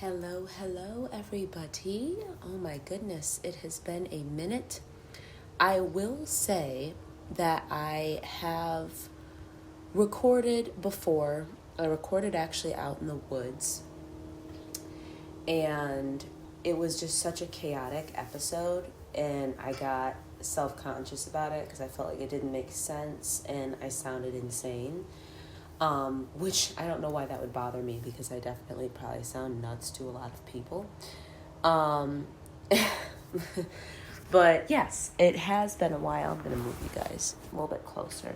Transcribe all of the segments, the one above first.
Hello, everybody. Oh my goodness, it has been a minute. I will say that I have recorded before. I recorded actually out in the woods, and it was just such a chaotic episode, and I got self-conscious about it because I felt like it didn't make sense and I sounded insane. Which I don't know why that would bother me because I definitely probably sound nuts to a lot of people. But yes, it has been a while. I'm going to move you guys a little bit closer.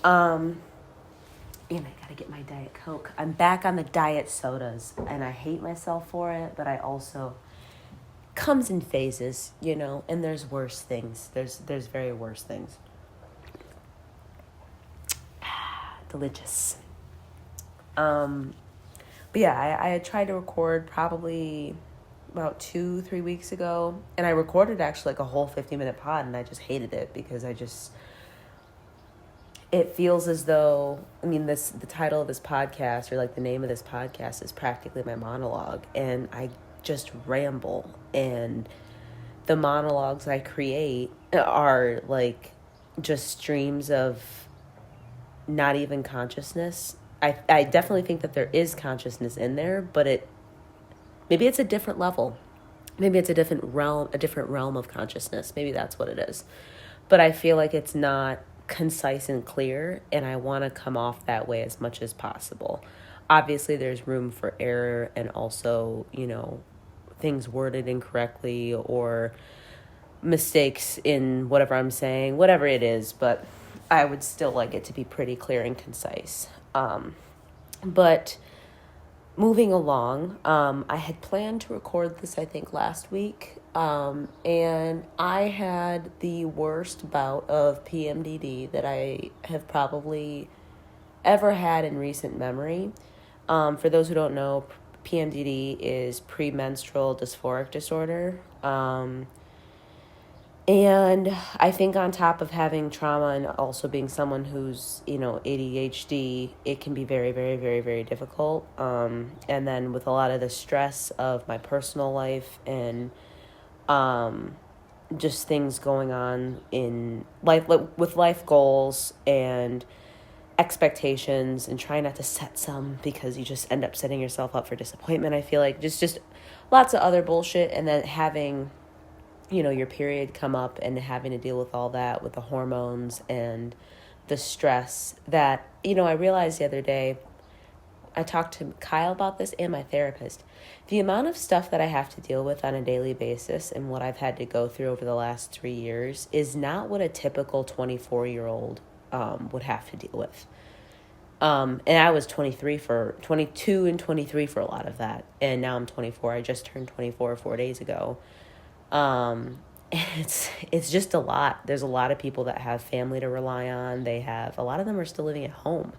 And I got to get my Diet Coke. I'm back on the diet sodas and I hate myself for it, but I also comes in phases, and there's worse things. There's very worse things. Delicious. But yeah, I had tried to record probably about 2-3 weeks ago, and I recorded actually like a whole 50-minute pod, and I just hated it because it feels as though, the title of this podcast, or like the name of this podcast, is practically my monologue, and I just ramble, and the monologues I create are like just streams of not even consciousness. I definitely think that there is consciousness in there, but maybe it's a different level. Maybe it's a different realm of consciousness. Maybe that's what it is. But I feel like it's not concise and clear, and I want to come off that way as much as possible. Obviously, there's room for error and also, things worded incorrectly or mistakes in whatever I'm saying, whatever it is, but I would still like it to be pretty clear and concise. But moving along, I had planned to record this, I think, last week, and I had the worst bout of PMDD that I have probably ever had in recent memory. For those who don't know, PMDD is premenstrual dysphoric disorder. And I think on top of having trauma and also being someone who's, ADHD, it can be very, very, very, very difficult. And then with a lot of the stress of my personal life and just things going on in life, with life goals and expectations, and trying not to set some because you just end up setting yourself up for disappointment. I feel like just lots of other bullshit. And then having your period come up and having to deal with all that with the hormones and the stress that, I realized the other day, I talked to Kyle about this and my therapist. The amount of stuff that I have to deal with on a daily basis and what I've had to go through over the last 3 years is not what a typical 24-year-old would have to deal with. And I was 22 and 23 for a lot of that. And now I'm 24. I just turned 24 4 days ago. It's just a lot. There's a lot of people that have family to rely on. A lot of them are still living at home,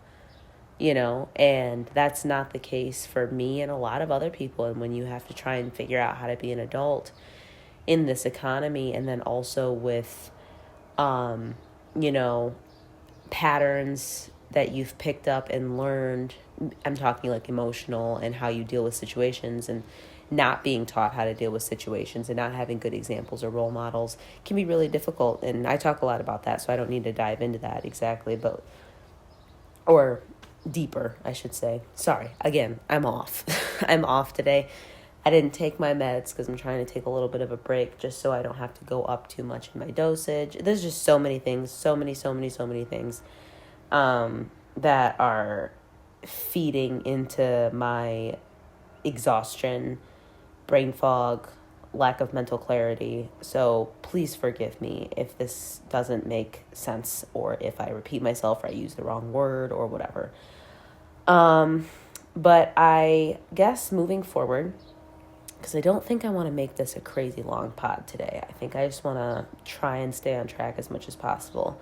and that's not the case for me and a lot of other people. And when you have to try and figure out how to be an adult in this economy, and then also with, patterns that you've picked up and learned, I'm talking like emotional and how you deal with situations, and not being taught how to deal with situations and not having good examples or role models can be really difficult. And I talk a lot about that, so I don't need to dive into that exactly, or deeper, I should say. Sorry, again, I'm off. I'm off today. I didn't take my meds because I'm trying to take a little bit of a break just so I don't have to go up too much in my dosage. There's just so many things, so many things that are feeding into my exhaustion, brain fog, lack of mental clarity. So please forgive me if this doesn't make sense, or if I repeat myself, or I use the wrong word, or whatever. But I guess moving forward, because I don't think I want to make this a crazy long pod today. I think I just want to try and stay on track as much as possible.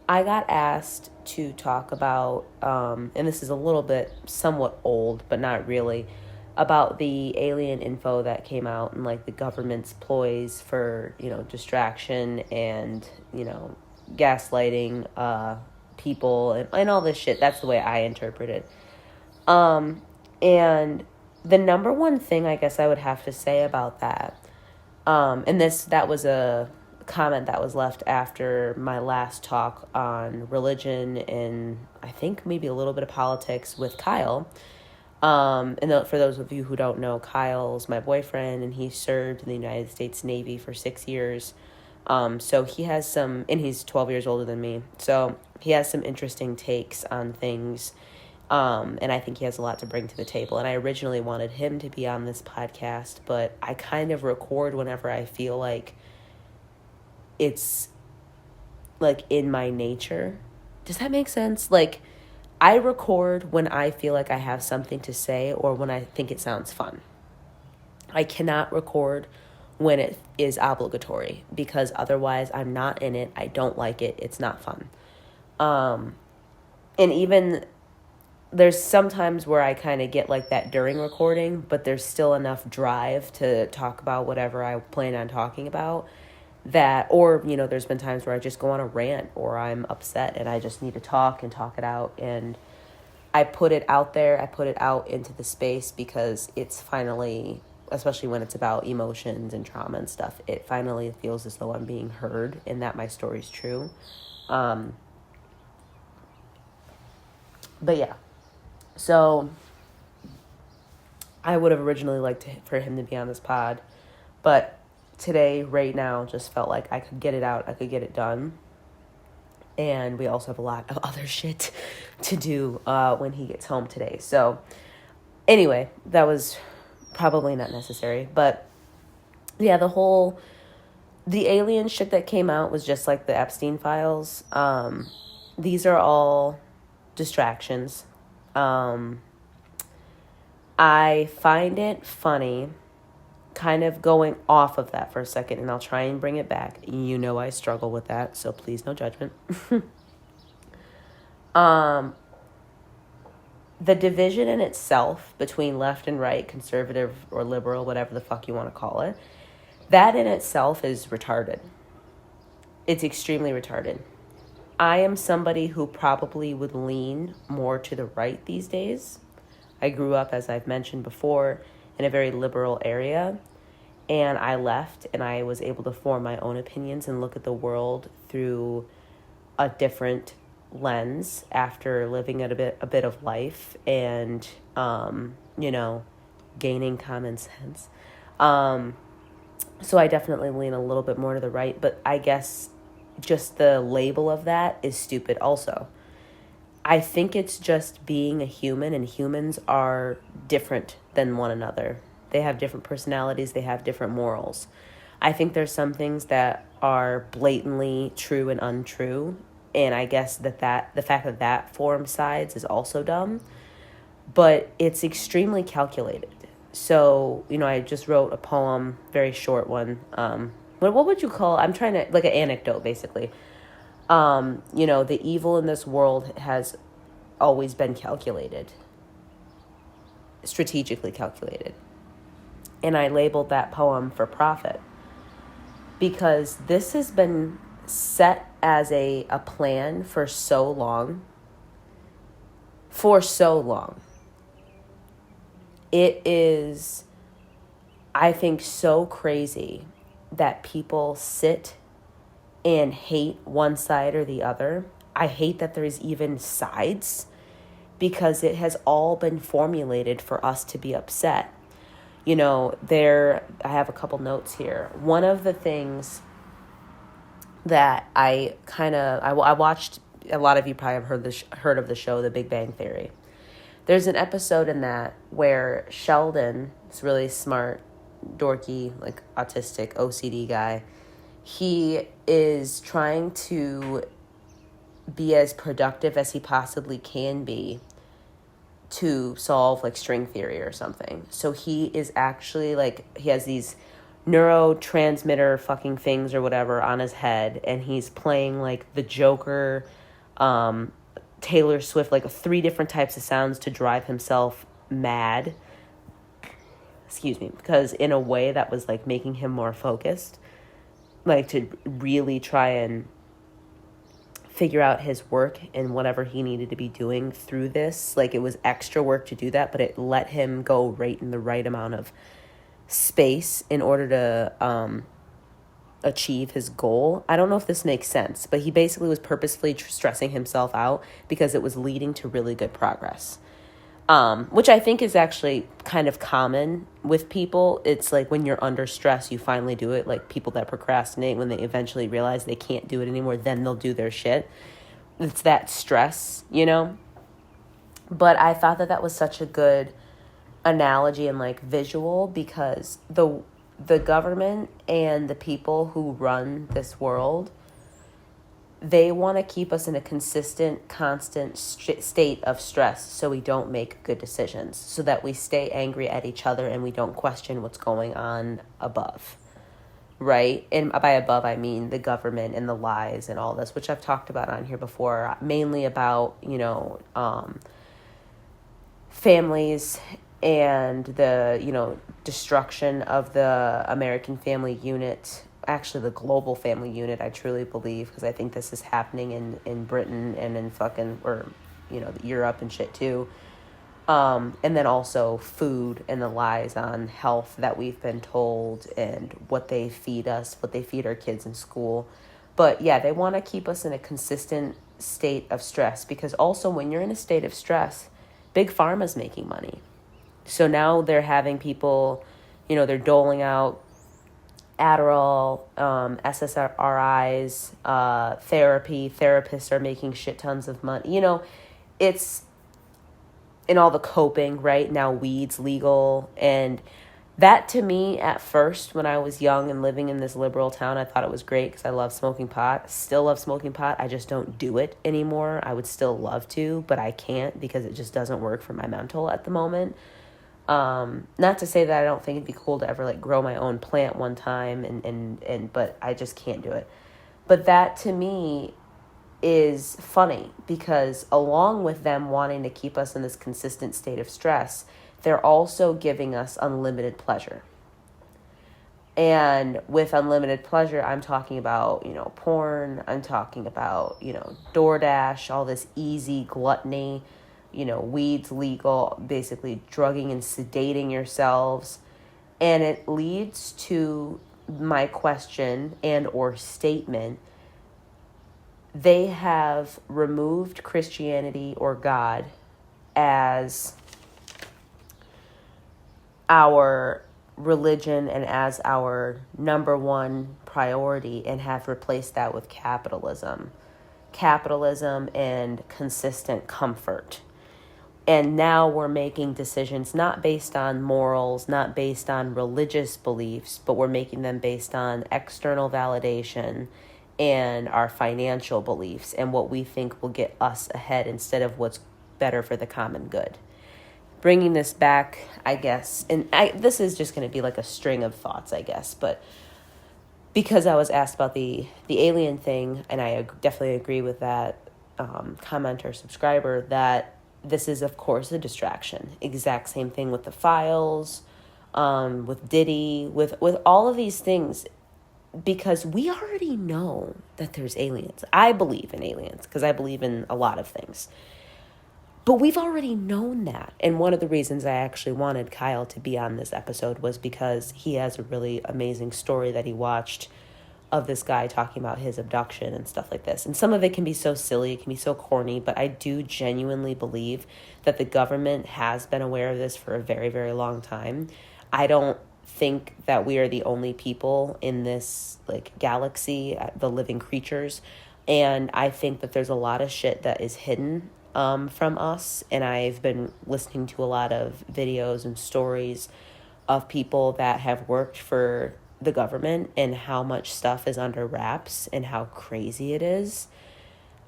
I got asked to talk about, and this is a little bit somewhat old, but not really, about the alien info that came out and like the government's ploys for, distraction and, gaslighting people and all this shit. That's the way I interpret it. And the number one thing I guess I would have to say about that, and that was a comment that was left after my last talk on religion and I think maybe a little bit of politics with Kyle. For those of you who don't know, Kyle's my boyfriend, and he served in the United States Navy for 6 years. So he has and he's 12 years older than me. So he has some interesting takes on things. And I think he has a lot to bring to the table. And I originally wanted him to be on this podcast, but I kind of record whenever I feel like it's like in my nature. Does that make sense? Like, I record when I feel like I have something to say or when I think it sounds fun. I cannot record when it is obligatory because otherwise I'm not in it. I don't like it. It's not fun. And even there's sometimes where I kind of get like that during recording, but there's still enough drive to talk about whatever I plan on talking about or, there's been times where I just go on a rant or I'm upset and I just need to talk and talk it out. And I put it out there. I put it out into the space because it's finally, especially when it's about emotions and trauma and stuff, it finally feels as though I'm being heard and that my story's true. But yeah, so I would have originally liked for him to be on this pod, but today, right now, just felt like I could get it out. I could get it done. And we also have a lot of other shit to do when he gets home today. So anyway, that was probably not necessary. But yeah, the alien shit that came out was just like the Epstein files. These are all distractions. I find it funny kind of going off of that for a second, and I'll try and bring it back. I struggle with that, so please no judgment. The division in itself between left and right, conservative or liberal, whatever the fuck you want to call it, that in itself is retarded. It's extremely retarded. I am somebody who probably would lean more to the right these days. I grew up, as I've mentioned before, in a very liberal area, and I left and I was able to form my own opinions and look at the world through a different lens after living a bit of life and gaining common sense. So I definitely lean a little bit more to the right, but I guess just the label of that is stupid also. I think it's just being a human, and humans are different than one another. They have different personalities. They have different morals. I think there's some things that are blatantly true and untrue. And I guess the fact that forms sides is also dumb. But it's extremely calculated. So, I just wrote a poem, very short one. What would you call, I'm trying to, like an anecdote, basically. The evil in this world has always been calculated, strategically calculated. And I labeled that poem For Profit because this has been set as a plan for so long. It is, I think, so crazy that people sit and hate one side or the other. I hate that there's even sides because it has all been formulated for us to be upset. I have a couple notes here. One of the things that I watched, a lot of you probably have heard of the show, The Big Bang Theory. There's an episode in that where Sheldon, this really smart, dorky, like autistic, OCD guy, he is trying to be as productive as he possibly can be to solve like string theory or something. So he is actually he has these neurotransmitter fucking things or whatever on his head, and he's playing like the Joker, Taylor Swift, like 3 different types of sounds to drive himself mad. Excuse me, because in a way that was like making him more focused, like to really try and figure out his work and whatever he needed to be doing through this. Like, it was extra work to do that, but it let him go right in the right amount of space in order to achieve his goal. I don't know if this makes sense, but he basically was purposefully stressing himself out because it was leading to really good progress. Which I think is actually kind of common with people. It's like when you're under stress, you finally do it. Like people that procrastinate, when they eventually realize they can't do it anymore, then they'll do their shit. It's that stress, you know? But I thought that was such a good analogy and like visual, because the government and the people who run this world, they want to keep us in a consistent, constant state of stress so we don't make good decisions, so that we stay angry at each other and we don't question what's going on above, right? And by above, I mean the government and the lies and all this, which I've talked about on here before, mainly about, families and the, destruction of the American family unit, actually the global family unit, I truly believe, because I think this is happening in Britain and in Europe and shit too. And then also food and the lies on health that we've been told, and what they feed us, what they feed our kids in school. But yeah, they want to keep us in a consistent state of stress, because also when you're in a state of stress, Big Pharma's making money. So now they're having people, they're doling out Adderall, SSRIs, therapy. Therapists are making shit tons of money. It's in all the coping, right? Now weed's legal. And that, to me, at first, when I was young and living in this liberal town, I thought it was great because I love smoking pot. Still love smoking pot. I just don't do it anymore. I would still love to, but I can't because it just doesn't work for my mental at the moment. Not to say that I don't think it'd be cool to ever like grow my own plant one time but I just can't do it. But that to me is funny, because along with them wanting to keep us in this consistent state of stress, they're also giving us unlimited pleasure. And with unlimited pleasure, I'm talking about, porn, I'm talking about, DoorDash, all this easy gluttony, weed's legal, basically drugging and sedating yourselves. And it leads to my question and or statement: they have removed Christianity or God as our religion and as our number one priority, and have replaced that with capitalism and consistent comfort. And now we're making decisions not based on morals, not based on religious beliefs, but we're making them based on external validation and our financial beliefs and what we think will get us ahead instead of what's better for the common good. Bringing this back, I guess, and this is just going to be like a string of thoughts, I guess, but because I was asked about the alien thing, and I definitely agree with that commenter, subscriber, that this is, of course, a distraction. Exact same thing with the files, with Diddy, with all of these things, because we already know that there's aliens. I believe in aliens because I believe in a lot of things. But we've already known that. And one of the reasons I actually wanted Kyle to be on this episode was because he has a really amazing story that he watched of this guy talking about his abduction and stuff like this. And some of it can be so silly, it can be so corny, but I do genuinely believe that the government has been aware of this for a very, very long time. I don't think that we are the only people in this like galaxy, the living creatures. And I think that there's a lot of shit that is hidden from us. And I've been listening to a lot of videos and stories of people that have worked for the government and how much stuff is under wraps and how crazy it is.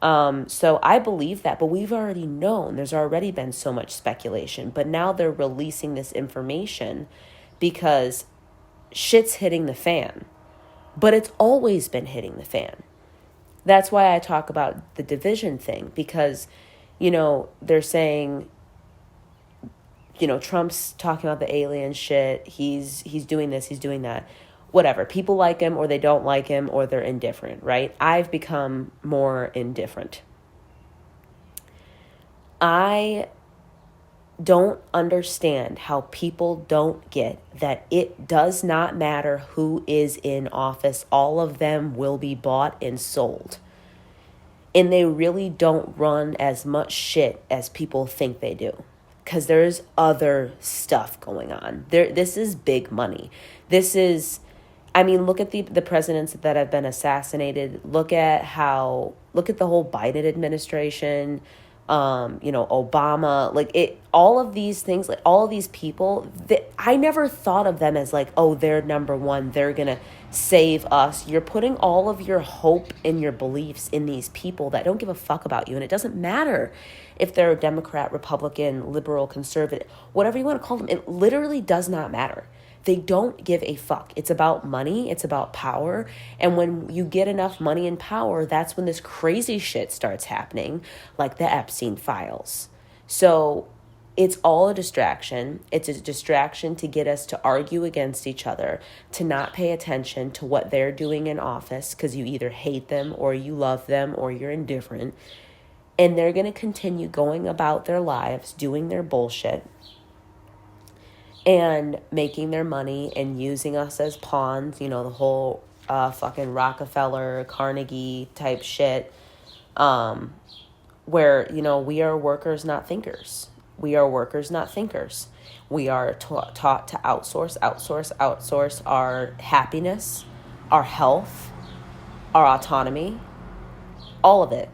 So I believe that, but we've already known. There's already been so much speculation, but now they're releasing this information because shit's hitting the fan. But it's always been hitting the fan. That's why I talk about the division thing, because, they're saying, Trump's talking about the alien shit. He's doing this, he's doing that. whatever. People like him or they don't like him or they're indifferent, right? I've become more indifferent. I don't understand how people don't get that it does not matter who is in office. All of them will be bought and sold. And they really don't run as much shit as people think they do. Because there's other stuff going on. This is big money. Look at the presidents that have been assassinated. Look at the whole Biden administration, Obama, all of these things, all of these people, I never thought of them as they're number one, they're going to save us. You're putting all of your hope and your beliefs in these people that don't give a fuck about you. And it doesn't matter if they're a Democrat, Republican, liberal, conservative, whatever you want to call them. It literally does not matter. They don't give a fuck. It's about money. It's about power. And when you get enough money and power, that's when this crazy shit starts happening, like the Epstein files. So it's all a distraction. It's a distraction to get us to argue against each other, to not pay attention to what they're doing in office because you either hate them or you love them or you're indifferent. And they're going to continue going about their lives, doing their bullshit, and making their money and using us as pawns, the whole fucking Rockefeller, Carnegie type shit, where, we are workers, not thinkers. We are workers, not thinkers. We are taught to outsource our happiness, our health, our autonomy, all of it.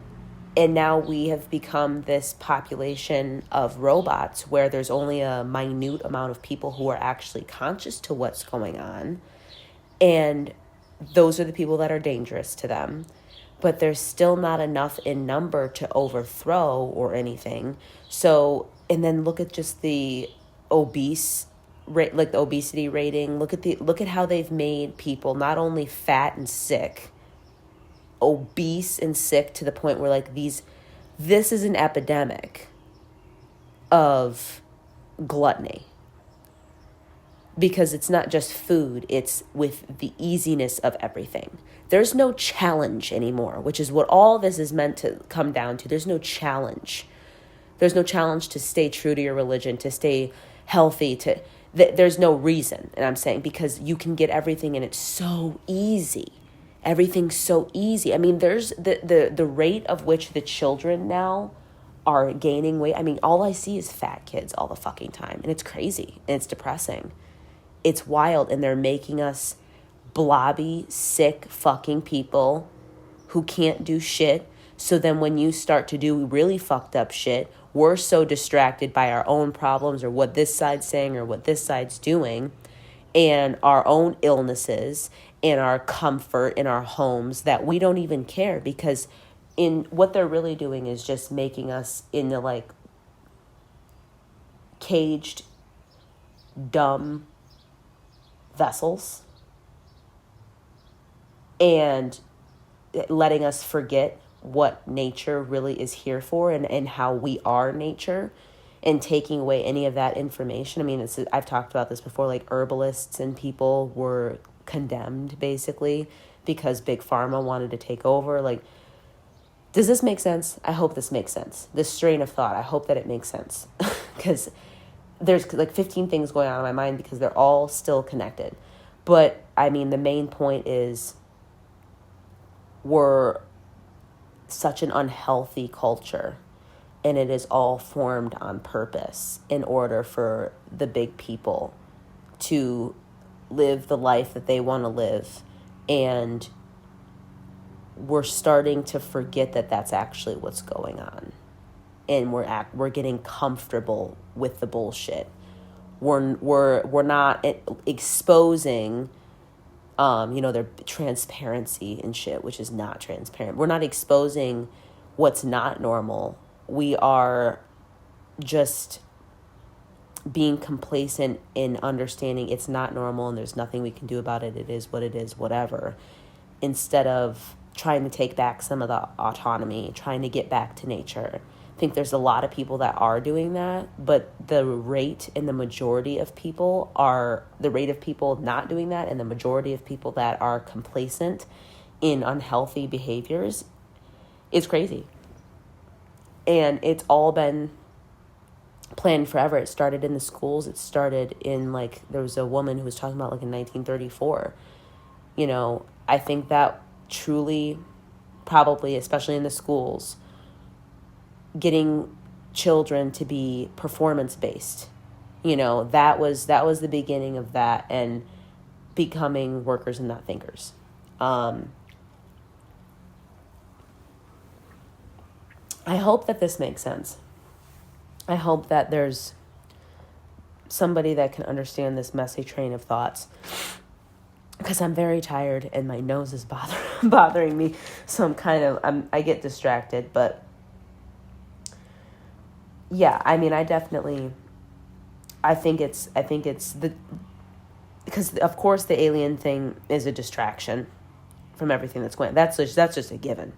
And now we have become this population of robots where there's only a minute amount of people who are actually conscious to what's going on. And those are the people that are dangerous to them. But there's still not enough in number to overthrow or anything. So, and then look at just the obese rate, the obesity rating. Look at how they've made people not only fat and sick, obese and sick to the point where this is an epidemic of gluttony, because it's not just food, it's with the easiness of everything. There's no challenge anymore, which is what all this is meant to come down to. There's no challenge to stay true to your religion, to stay healthy, there's no reason. And I'm saying because you can get everything and it's so easy. Everything's so easy. There's the rate of which the children now are gaining weight. All I see is fat kids all the fucking time. And it's crazy. And it's depressing. It's wild. And they're making us blobby, sick fucking people who can't do shit. So then when you start to do really fucked up shit, we're so distracted by our own problems or what this side's saying or what this side's doing and our own illnesses and our comfort in our homes that we don't even care, because in what they're really doing is just making us into caged, dumb vessels and letting us forget what nature really is here for and how we are nature, and taking away any of that information. I've talked about this before, herbalists and people were condemned basically because Big Pharma wanted to take over. Does this make sense? I hope this makes sense. This strain of thought, I hope that it makes sense, because there's 15 things going on in my mind because they're all still connected. But the main point is we're such an unhealthy culture, and it is all formed on purpose in order for the big people to live the life that they want to live. And we're starting to forget that that's actually what's going on. And we're getting comfortable with the bullshit. We're not exposing their transparency and shit, which is not transparent. We're not exposing what's not normal. We are just being complacent in understanding it's not normal and there's nothing we can do about it. It is what it is, whatever. Instead of trying to take back some of the autonomy, trying to get back to nature. think there's a lot of people that are doing that, but the rate and the majority of people are, the rate of people not doing that and the majority of people that are complacent in unhealthy behaviors is crazy. And it's all been planned forever. It started in the schools. It started in, like, there was a woman who was talking about, like, in 1934. You know, I think that truly, probably, especially in the schools, getting children to be performance-based, you know, that was the beginning of that, and becoming workers and not thinkers. I hope that this makes sense. I hope that there's somebody that can understand this messy train of thoughts, because I'm very tired and my nose is bothering me. So I get distracted, but yeah, I mean, I think it's because of course the alien thing is a distraction from everything that's going on. That's just a given.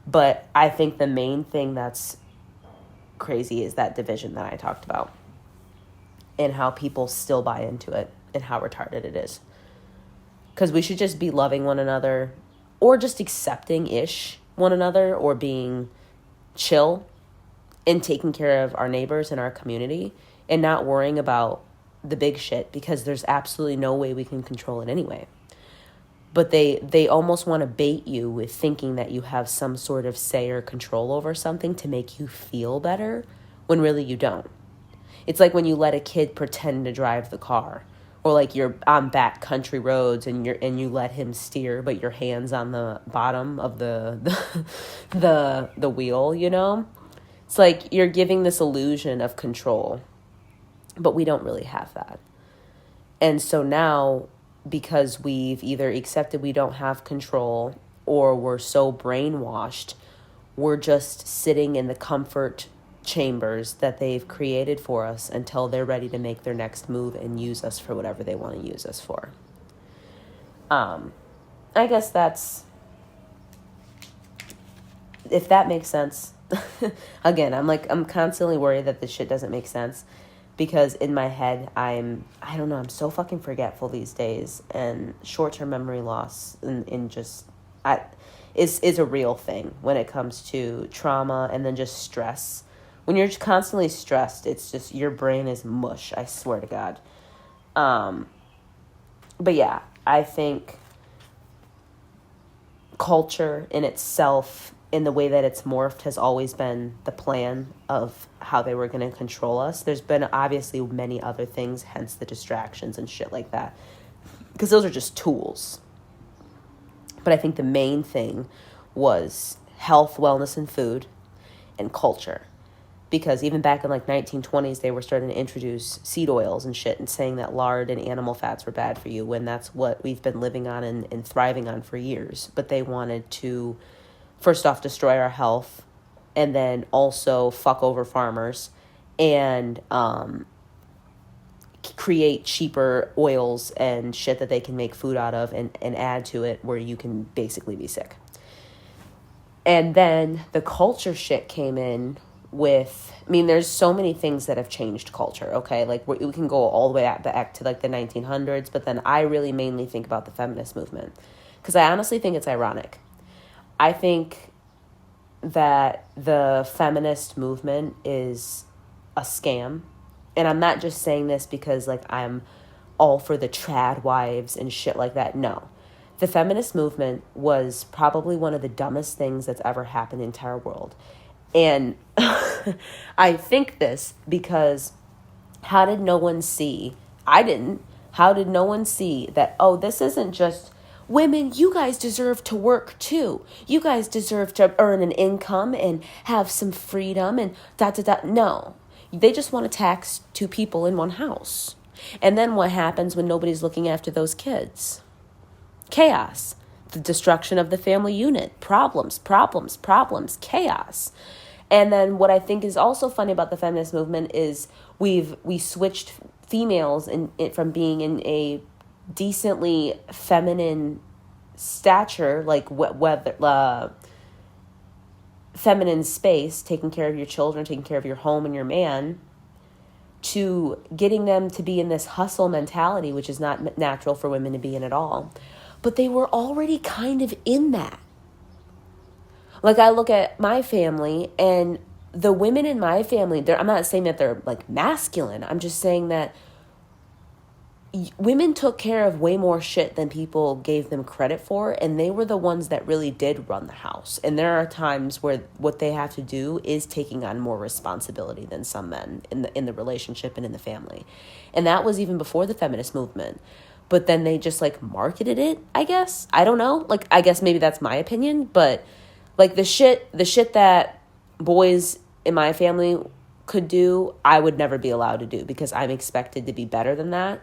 But I think the main thing that's crazy is that division that I talked about, and how people still buy into it, and how retarded it is. Because we should just be loving one another, or just accepting-ish one another, or being chill and taking care of our neighbors and our community, and not worrying about the big shit, because there's absolutely no way we can control it anyway. But they almost want to bait you with thinking that you have some sort of say or control over something to make you feel better, when really you don't. It's like when you let a kid pretend to drive the car, or like you're on back country roads and you let him steer, but your hand's on the bottom of the wheel, you know? It's like you're giving this illusion of control, but we don't really have that. And so now, because we've either accepted we don't have control, or we're so brainwashed, we're just sitting in the comfort chambers that they've created for us until they're ready to make their next move and use us for whatever they want to use us for. I guess that's, if that makes sense. Again, I'm constantly worried that this shit doesn't make sense, because in my head, I don't know, I'm so fucking forgetful these days, and short-term memory loss is a real thing when it comes to trauma, and then just stress. When you're constantly stressed, it's just, your brain is mush, I swear to God. But yeah, I think culture in itself, in the way that it's morphed, has always been the plan of how they were going to control us. There's been obviously many other things, hence the distractions and shit like that, because those are just tools. But I think the main thing was health, wellness, and food, and culture. Because even back in like 1920s, they were starting to introduce seed oils and shit, and saying that lard and animal fats were bad for you, when that's what we've been living on and thriving on for years. But they wanted to, first off, destroy our health, and then also fuck over farmers, and create cheaper oils and shit that they can make food out of, and add to it where you can basically be sick. And then the culture shit came in with, I mean, there's so many things that have changed culture, okay? Like, we can go all the way back to, like, the 1900s, but then I really mainly think about the feminist movement, because I honestly think it's ironic. I think that the feminist movement is a scam, and I'm not just saying this because, like, I'm all for the trad wives and shit like that. No. The feminist movement was probably one of the dumbest things that's ever happened in the entire world. And I think this because how did no one see? I didn't. How did no one see that, oh, this isn't just women, you guys deserve to work too. You guys deserve to earn an income and have some freedom and da-da-da. No. They just want to tax two people in one house. And then what happens when nobody's looking after those kids? Chaos. The destruction of the family unit. Problems, chaos. And then what I think is also funny about the feminist movement is we switched females from being in a decently feminine stature, like whether feminine space, taking care of your children, taking care of your home and your man, to getting them to be in this hustle mentality, which is not natural for women to be in at all. But they were already kind of in that. Like, I look at my family, and the women in my family, I'm not saying that they're like masculine. I'm just saying that women took care of way more shit than people gave them credit for, and they were the ones that really did run the house. And there are times where what they have to do is taking on more responsibility than some men in the relationship and in the family. And that was even before the feminist movement. But then they just like marketed it, I guess. I don't know. Like, I guess maybe that's my opinion, but like the shit that boys in my family could do, I would never be allowed to do, because I'm expected to be better than that.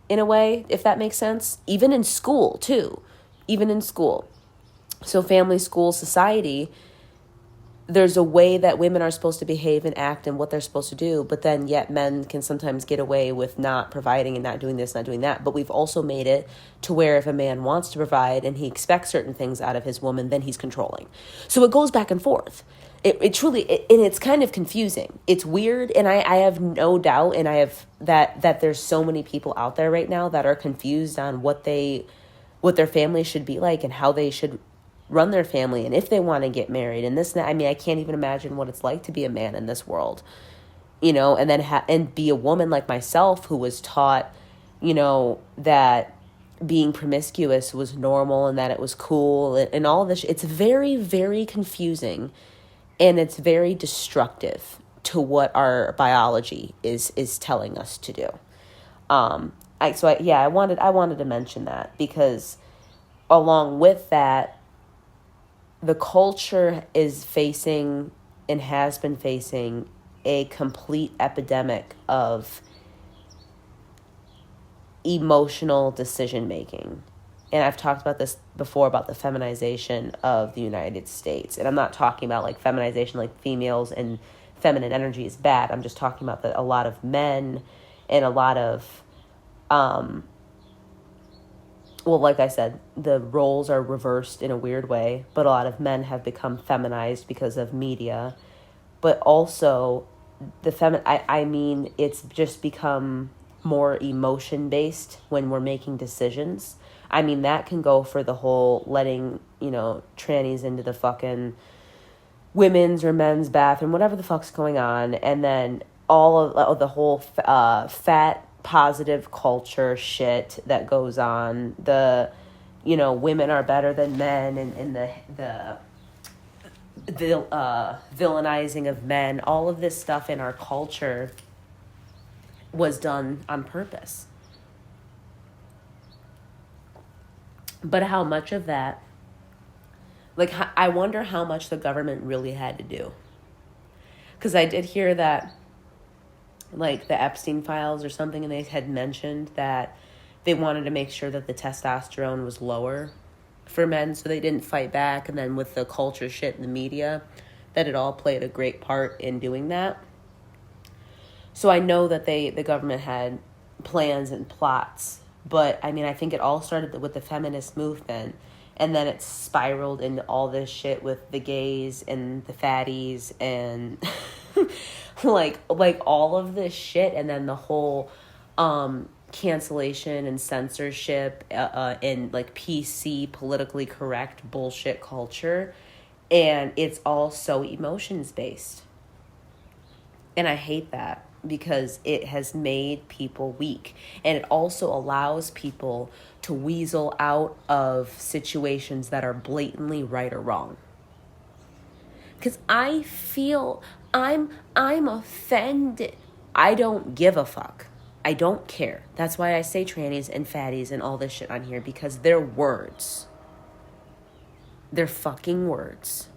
In a way, if that makes sense. Even in school, too. Even in school. So family, school, society, there's a way that women are supposed to behave and act and what they're supposed to do, but then yet men can sometimes get away with not providing and not doing this, not doing that. But we've also made it to where if a man wants to provide and he expects certain things out of his woman, then he's controlling. So it goes back and forth. It truly, and it's kind of confusing. It's weird, and I have no doubt, and I have that there's so many people out there right now that are confused on what their family should be like and how they should run their family, and if they want to get married, and this. I mean, I can't even imagine what it's like to be a man in this world, and then and be a woman like myself who was taught, that being promiscuous was normal and that it was cool and all of this. It's very, very confusing. And it's very destructive to what our biology is telling us to do. I wanted to mention that, because along with that, the culture is facing and has been facing a complete epidemic of emotional decision making. And I've talked about this before, about the feminization of the United States. And I'm not talking about like feminization, like females and feminine energy is bad. I'm just talking about that a lot of men and a lot of, like I said, the roles are reversed in a weird way, but a lot of men have become feminized because of media. But also it's just become more emotion based when we're making decisions. I mean, that can go for the whole letting, trannies into the fucking women's or men's bathroom, whatever the fuck's going on. And then all of the whole fat positive culture shit that goes on. The, women are better than men, and the villainizing of men. All of this stuff in our culture was done on purpose. But how much of that, like, I wonder how much the government really had to do. Because I did hear that, like, the Epstein files or something, and they had mentioned that they wanted to make sure that the testosterone was lower for men so they didn't fight back. And then with the culture shit in the media, that it all played a great part in doing that. So I know that the government had plans and plots. But, I mean, I think it all started with the feminist movement, and then it spiraled into all this shit with the gays and the fatties and, like all of this shit, and then the whole cancellation and censorship and, like, PC, politically correct bullshit culture, and it's all so emotions-based. And I hate that, because it has made people weak. And it also allows people to weasel out of situations that are blatantly right or wrong. Because I feel I'm offended. I don't give a fuck. I don't care. That's why I say trannies and fatties and all this shit on here, because they're words. They're fucking words.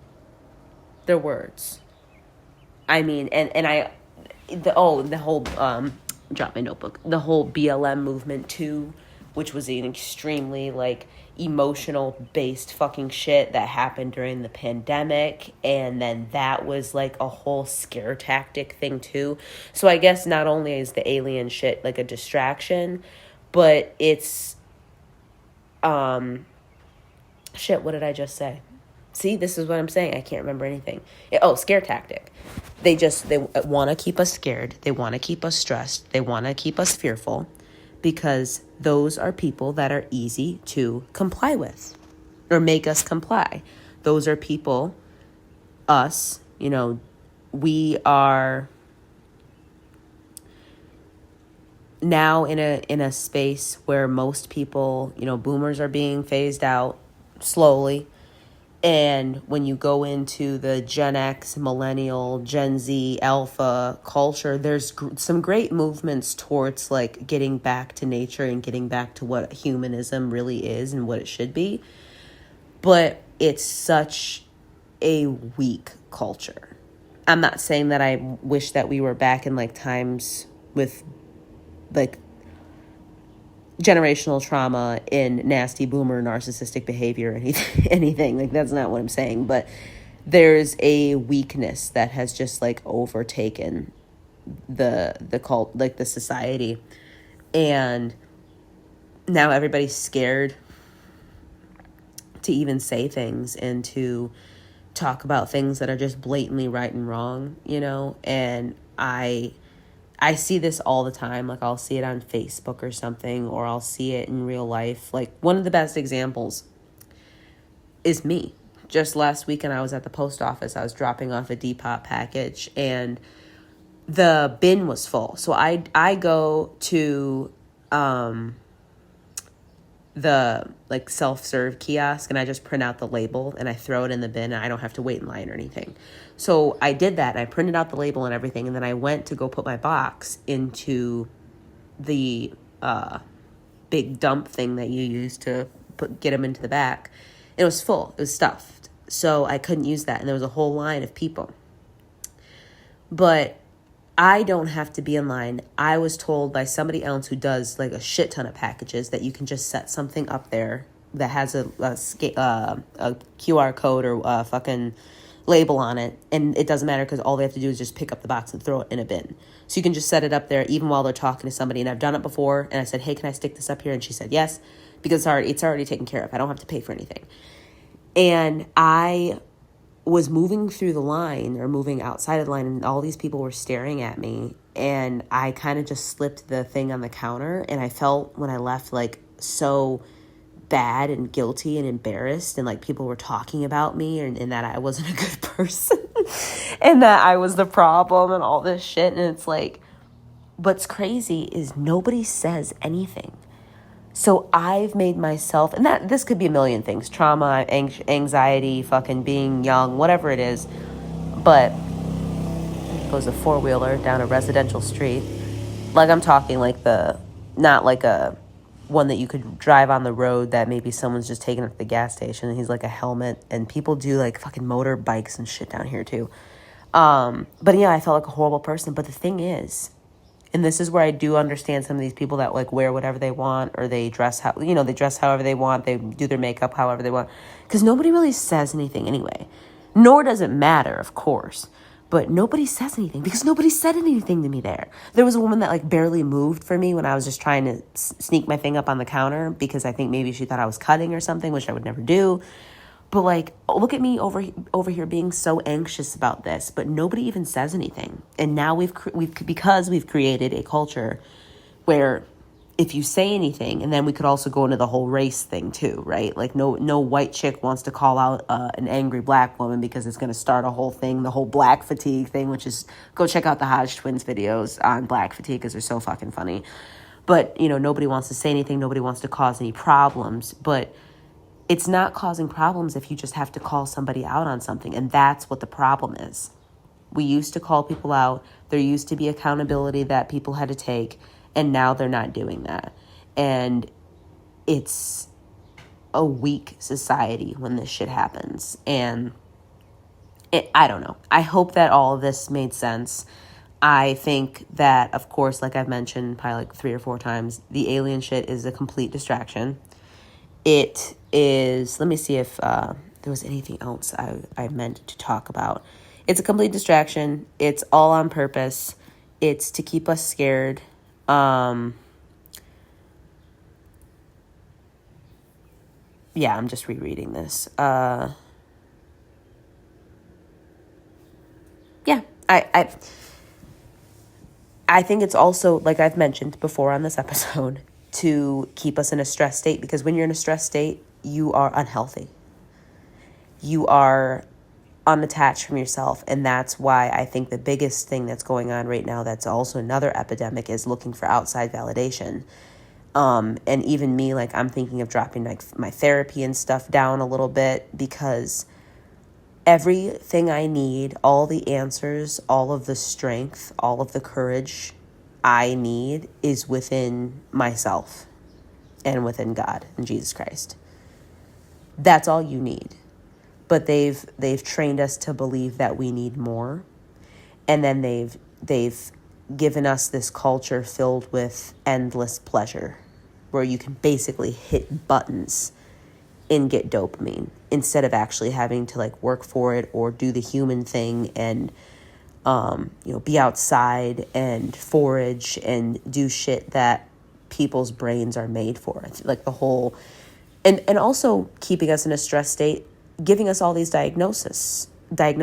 They're words. I mean, the whole drop my notebook. The whole BLM movement too, which was an extremely like emotional based fucking shit that happened during the pandemic, and then that was like a whole scare tactic thing too. So I guess not only is the alien shit like a distraction, but it's shit, what did I just say? See, this is what I'm saying. I can't remember anything. Scare tactic. They want to keep us scared. They want to keep us stressed. They want to keep us fearful because those are people that are easy to comply with or make us comply. Those are people, us, we are now in a space where most people, boomers are being phased out slowly. And when you go into the Gen X, Millennial, Gen Z, Alpha culture, there's some great movements towards like getting back to nature and getting back to what humanism really is and what it should be. But it's such a weak culture. I'm not saying that I wish that we were back in like times with like generational trauma and nasty boomer narcissistic behavior or anything. Like, that's not what I'm saying. But there's a weakness that has just like overtaken the cult, like the society. And now everybody's scared to even say things and to talk about things that are just blatantly right and wrong, and I see this all the time. Like, I'll see it on Facebook or something, or I'll see it in real life. Like, one of the best examples is me. Just last weekend, I was at the post office. I was dropping off a Depop package, and the bin was full. So I go to the like self-serve kiosk, and I just print out the label and I throw it in the bin, and I don't have to wait in line or anything. So I did that, and I printed out the label and everything, and then I went to go put my box into the big dump thing that you use to get them into the back. It was full. It was stuffed. So I couldn't use that, and there was a whole line of people. But I don't have to be in line. I was told by somebody else who does like a shit ton of packages that you can just set something up there that has a QR code or a fucking label on it, and it doesn't matter because all they have to do is just pick up the box and throw it in a bin. So you can just set it up there even while they're talking to somebody. And I've done it before, and I said, hey, can I stick this up here? And she said yes, because it's already taken care of. I don't have to pay for anything. And I was moving through the line or moving outside of the line, and all these people were staring at me, and I kind of just slipped the thing on the counter, and I felt when I left like so bad and guilty and embarrassed, and like people were talking about me and that I wasn't a good person and that I was the problem and all this shit. And it's like, what's crazy is nobody says anything. So I've made myself, and that this could be a million things, trauma, anxiety, fucking being young, whatever it is. But it goes a four-wheeler down a residential street. Like, I'm talking like not like a one that you could drive on the road that maybe someone's just taking up the gas station, and he's like a helmet, and people do like fucking motorbikes and shit down here too. But yeah, I felt like a horrible person. But the thing is, and this is where I do understand some of these people that like wear whatever they want, or they dress they dress however they want, they do their makeup however they want, because nobody really says anything anyway. Nor does it matter, of course. But nobody says anything because nobody said anything to me there. There was a woman that like barely moved for me when I was just trying to sneak my thing up on the counter because I think maybe she thought I was cutting or something, which I would never do. But like, look at me over here being so anxious about this, but nobody even says anything. And now because we've created a culture where if you say anything, and then we could also go into the whole race thing too, right? Like no white chick wants to call out an angry black woman because it's going to start a whole thing, the whole black fatigue thing, which is, go check out the Hodge twins videos on black fatigue because they're so fucking funny. But, nobody wants to say anything. Nobody wants to cause any problems. But it's not causing problems if you just have to call somebody out on something. And that's what the problem is. We used to call people out. There used to be accountability that people had to take. And now they're not doing that. And it's a weak society when this shit happens. And I don't know. I hope that all of this made sense. I think that, of course, like I've mentioned probably like 3 or 4 times, the alien shit is a complete distraction. It is, let me see if there was anything else I meant to talk about. It's a complete distraction. It's all on purpose. It's to keep us scared. Yeah, I'm just rereading this. I think it's also, like I've mentioned before on this episode, to keep us in a stress state, because when you're in a stress state, you are unhealthy. You are unattached from yourself. And that's why I think the biggest thing that's going on right now, that's also another epidemic, is looking for outside validation. And even me, like, I'm thinking of dropping like my therapy and stuff down a little bit, because everything I need, all the answers, all of the strength, all of the courage I need is within myself and within God and Jesus Christ. That's all you need. But they've trained us to believe that we need more. And then they've given us this culture filled with endless pleasure, where you can basically hit buttons and get dopamine instead of actually having to like work for it or do the human thing and be outside and forage and do shit that people's brains are made for. Like the whole, and also keeping us in a stress state, giving us all these diagnoses, telling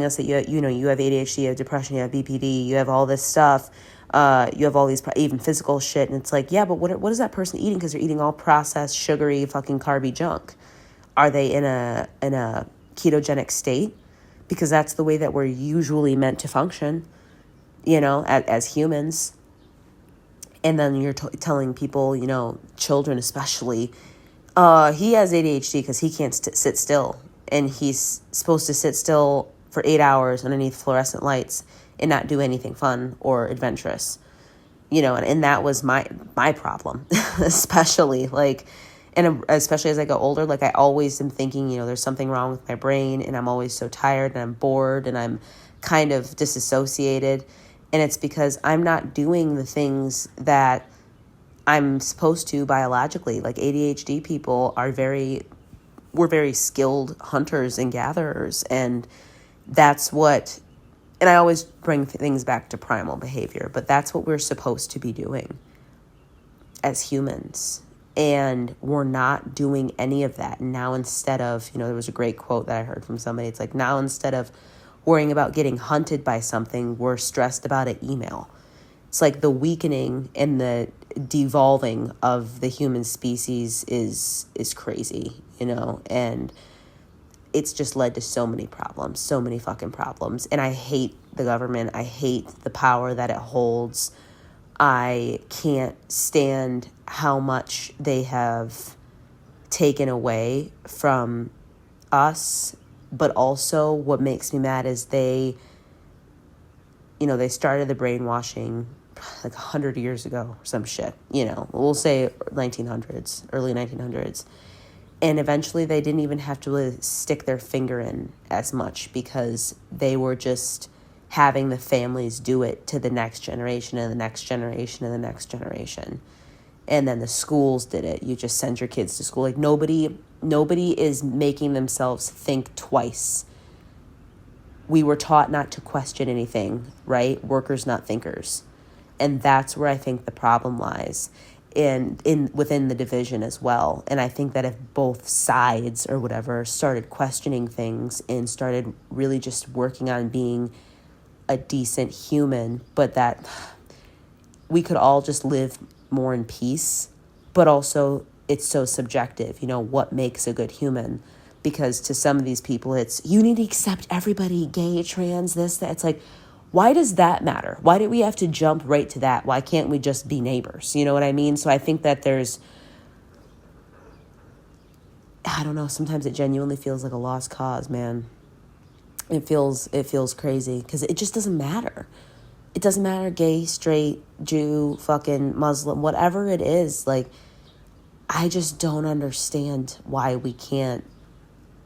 us that you have ADHD, you have depression, you have BPD, you have all this stuff. You have all these even physical shit, and it's like, yeah, but what is that person eating? Because they're eating all processed, sugary, fucking carby junk. Are they in a ketogenic state? Because that's the way that we're usually meant to function, as humans. And then you're telling people, children especially, he has ADHD because he can't sit still, and he's supposed to sit still for 8 hours underneath fluorescent lights and not do anything fun or adventurous, and that was my problem, especially especially as I go older. Like, I always am thinking, there's something wrong with my brain, and I'm always so tired and I'm bored and I'm kind of disassociated. And it's because I'm not doing the things that I'm supposed to biologically. Like, ADHD people we're very skilled hunters and gatherers, and that's what. And I always bring things back to primal behavior, but that's what we're supposed to be doing as humans. And we're not doing any of that. And now, instead of, there was a great quote that I heard from somebody. It's like, now instead of worrying about getting hunted by something, we're stressed about an email. It's like the weakening and the devolving of the human species is crazy, and it's just led to so many problems, so many fucking problems. And I hate the government. I hate the power that it holds. I can't stand how much they have taken away from us. But also what makes me mad is they started the brainwashing like 100 years ago or some shit, we'll say 1900s, early 1900s. And eventually they didn't even have to really stick their finger in as much, because they were just having the families do it to the next generation and the next generation and the next generation. And then the schools did it. You just send your kids to school. Like, nobody is making themselves think twice. We were taught not to question anything, right? Workers, not thinkers. And that's where I think the problem lies. Within the division as well. And I think that if both sides or whatever started questioning things and started really just working on being a decent human, but that we could all just live more in peace. But also, it's so subjective, what makes a good human? Because to some of these people, it's, you need to accept everybody, gay, trans, this, that. It's like, why does that matter? Why do we have to jump right to that? Why can't we just be neighbors? You know what I mean? So I think that I don't know, sometimes it genuinely feels like a lost cause, man. It feels crazy, because it just doesn't matter. It doesn't matter, gay, straight, Jew, fucking Muslim, whatever it is. Like, I just don't understand why we can't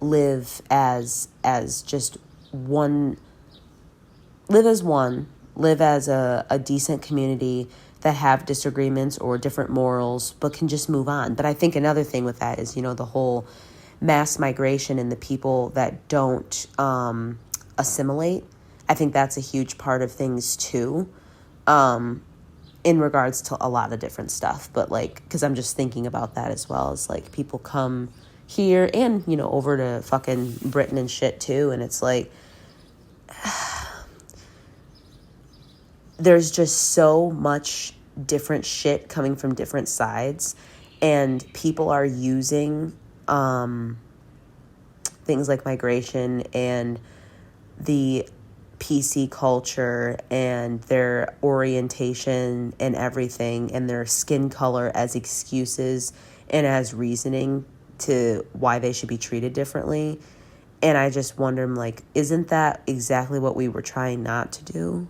live as just one. Live as one, live as a decent community that have disagreements or different morals, but can just move on. But I think another thing with that is, the whole mass migration and the people that don't assimilate. I think that's a huge part of things too, in regards to a lot of different stuff. But because I'm just thinking about that as well, as people come here and, over to fucking Britain and shit too. And it's like, there's just so much different shit coming from different sides, and people are using things like migration and the PC culture and their orientation and everything and their skin color as excuses and as reasoning to why they should be treated differently. And I just wonder, I'm like, isn't that exactly what we were trying not to do?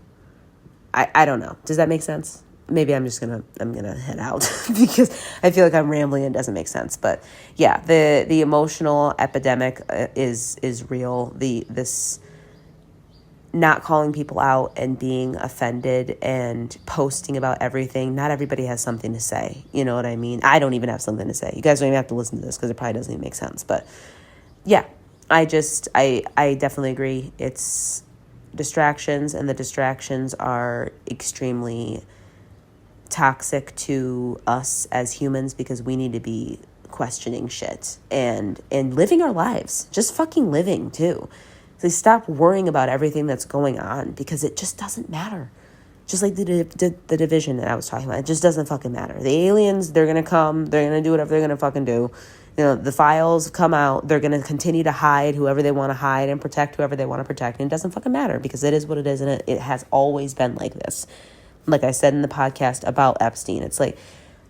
I don't know. Does that make sense? Maybe I'm gonna head out because I feel like I'm rambling and it doesn't make sense. But yeah, the emotional epidemic is real. This not calling people out and being offended and posting about everything. Not everybody has something to say. You know what I mean? I don't even have something to say. You guys don't even have to listen to this because it probably doesn't even make sense. But yeah, I definitely agree. It's distractions, and the distractions are extremely toxic to us as humans because we need to be questioning shit and living our lives. Just fucking living too. So stop worrying about everything that's going on because it just doesn't matter. Just like the division that I was talking about. It just doesn't fucking matter. The aliens, they're going to come. They're going to do whatever they're going to fucking do. You know, the files come out. They're going to continue to hide whoever they want to hide and protect whoever they want to protect. And it doesn't fucking matter because it is what it is. And it has always been like this. Like I said in the podcast about Epstein, it's like,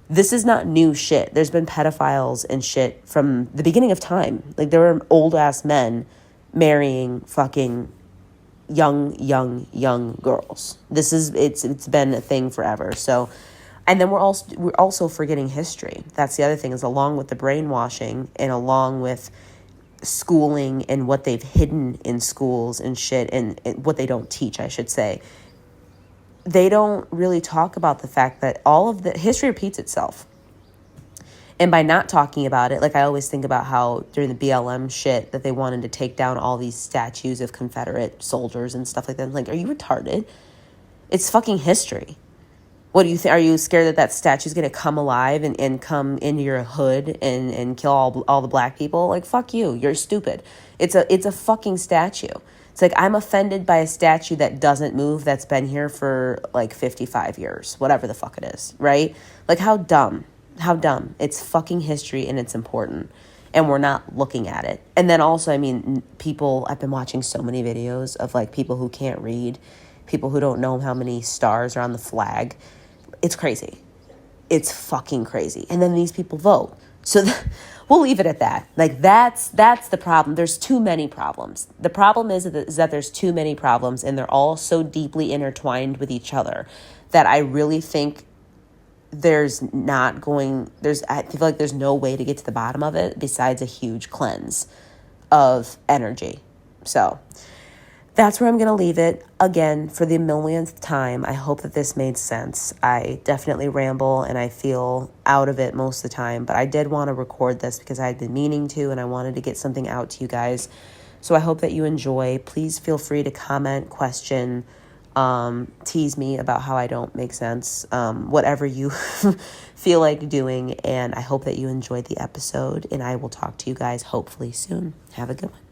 this is not new shit. There's been pedophiles and shit from the beginning of time. Like there were old ass men marrying fucking young girls. It's been a thing forever. So, and then we're also forgetting history. That's the other thing, is along with the brainwashing and along with schooling and what they've hidden in schools and shit and what they don't teach, I should say. They don't really talk about the fact that all of the history repeats itself. And by not talking about it, like I always think about how during the BLM shit that they wanted to take down all these statues of Confederate soldiers and stuff like that. I'm like, are you retarded? It's fucking history. What do you think? Are you scared that statue's going to come alive and come into your hood and kill all the black people? Like, fuck you. You're stupid. It's a fucking statue. It's like, I'm offended by a statue that doesn't move, that's been here for like 55 years, whatever the fuck it is, right? Like, how dumb. How dumb. It's fucking history and it's important. And we're not looking at it. And then also, I mean, I've been watching so many videos of like people who can't read, people who don't know how many stars are on the flag. It's crazy. It's fucking crazy. And then these people vote. So we'll leave it at that. Like that's the problem. There's too many problems. The problem is that there's too many problems and they're all so deeply intertwined with each other that I really think I feel like there's no way to get to the bottom of it besides a huge cleanse of energy. So that's where I'm going to leave it. Again, for the millionth time, I hope that this made sense. I definitely ramble and I feel out of it most of the time, but I did want to record this because I had been meaning to and I wanted to get something out to you guys. So I hope that you enjoy. Please feel free to comment, question, tease me about how I don't make sense, whatever you feel like doing. And I hope that you enjoyed the episode and I will talk to you guys hopefully soon. Have a good one.